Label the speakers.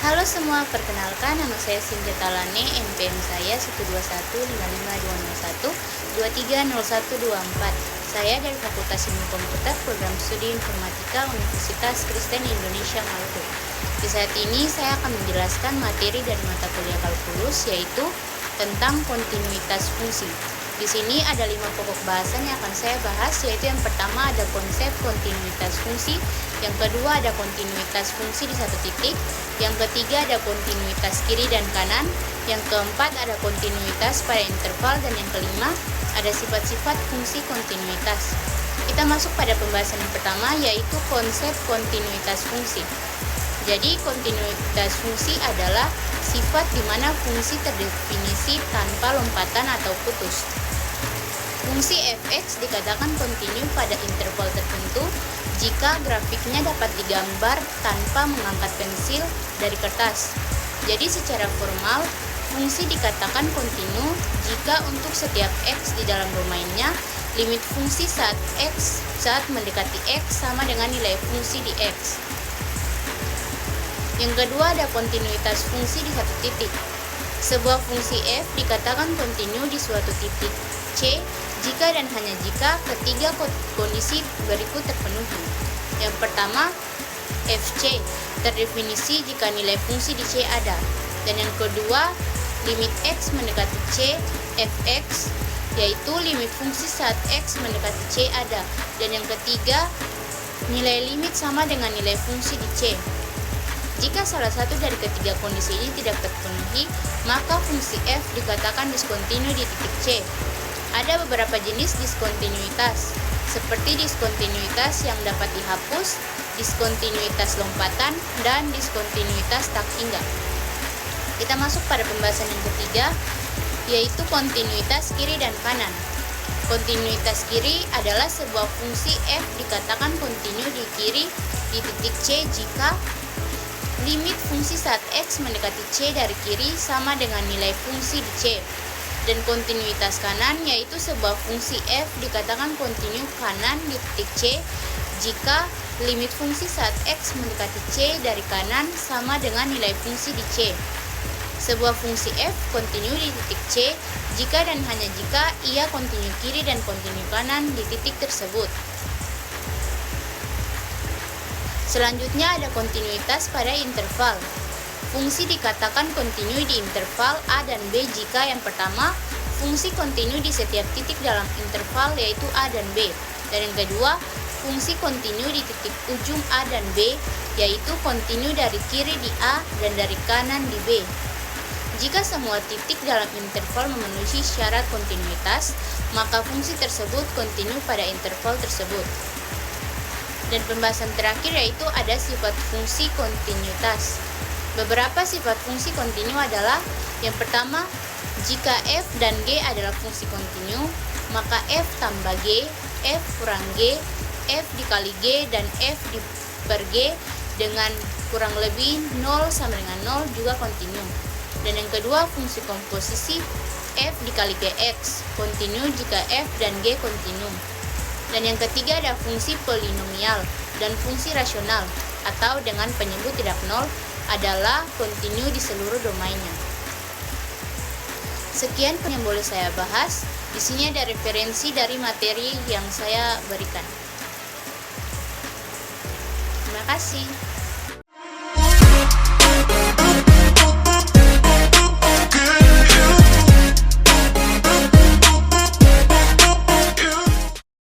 Speaker 1: Halo semua, perkenalkan nama saya Sinjata Lane, NPM saya 1215521230124. Saya dari Fakultas Ilmu Komputer Program Studi Informatika Universitas Kristen Indonesia Maluku. Di saat ini saya akan menjelaskan materi dari mata kuliah kalkulus, yaitu tentang kontinuitas fungsi. Di sini ada 5 pokok bahasan yang akan saya bahas, yaitu yang pertama ada konsep kontinuitas fungsi, yang kedua ada kontinuitas fungsi di satu titik, yang ketiga ada kontinuitas kiri dan kanan, yang keempat ada kontinuitas pada interval, dan yang kelima ada sifat-sifat fungsi kontinuitas. Kita masuk pada pembahasan yang pertama, yaitu konsep kontinuitas fungsi. Jadi kontinuitas fungsi adalah sifat di mana fungsi terdefinisi tanpa lompatan atau putus. Fungsi f(x) dikatakan kontinu pada interval tertentu jika grafiknya dapat digambar tanpa mengangkat pensil dari kertas. Jadi secara formal, fungsi dikatakan kontinu jika untuk setiap x di dalam domainnya, limit fungsi saat mendekati x sama dengan nilai fungsi di x. Yang kedua ada kontinuitas fungsi di satu titik. Sebuah fungsi f dikatakan kontinu di suatu titik c jika dan hanya jika ketiga kondisi berikut terpenuhi. Yang pertama, fc terdefinisi jika nilai fungsi di c ada. Dan yang kedua, limit x mendekati c fx, yaitu limit fungsi saat x mendekati c ada. Dan yang ketiga, nilai limit sama dengan nilai fungsi di c. Jika salah satu dari ketiga kondisi ini tidak terpenuhi, maka fungsi f dikatakan diskontinu di titik c. Ada beberapa jenis diskontinuitas, seperti diskontinuitas yang dapat dihapus, diskontinuitas lompatan, dan diskontinuitas tak hingga. Kita masuk pada pembahasan yang ketiga, yaitu kontinuitas kiri dan kanan. Kontinuitas kiri adalah sebuah fungsi f dikatakan kontinu di kiri di titik c jika limit fungsi saat x mendekati c dari kiri sama dengan nilai fungsi di c. Dan kontinuitas kanan yaitu sebuah fungsi f dikatakan kontinu kanan di titik c jika limit fungsi saat x mendekati c dari kanan sama dengan nilai fungsi di c. Sebuah fungsi f kontinu di titik c jika dan hanya jika ia kontinu kiri dan kontinu kanan di titik tersebut. Selanjutnya ada kontinuitas pada interval. Fungsi dikatakan kontinu di interval a dan b jika yang pertama, fungsi kontinu di setiap titik dalam interval yaitu a dan b. Dan yang kedua, fungsi kontinu di titik ujung a dan b yaitu kontinu dari kiri di a dan dari kanan di b. Jika semua titik dalam interval memenuhi syarat kontinuitas, maka fungsi tersebut kontinu pada interval tersebut. Dan pembahasan terakhir yaitu ada sifat fungsi kontinuitas. Beberapa sifat fungsi kontinu adalah yang pertama, jika f dan g adalah fungsi kontinu, maka f tambah g, f kurang g, f dikali g, dan f per g dengan kurang lebih 0 sama dengan 0 juga kontinu. Dan yang kedua, fungsi komposisi f dikali gx, kontinu jika f dan g kontinu. Dan yang ketiga ada fungsi polinomial dan fungsi rasional atau dengan penyebut tidak nol adalah kontinu di seluruh domainnya. Sekian yang boleh saya bahas. Di sini ada referensi dari materi yang saya berikan. Terima kasih.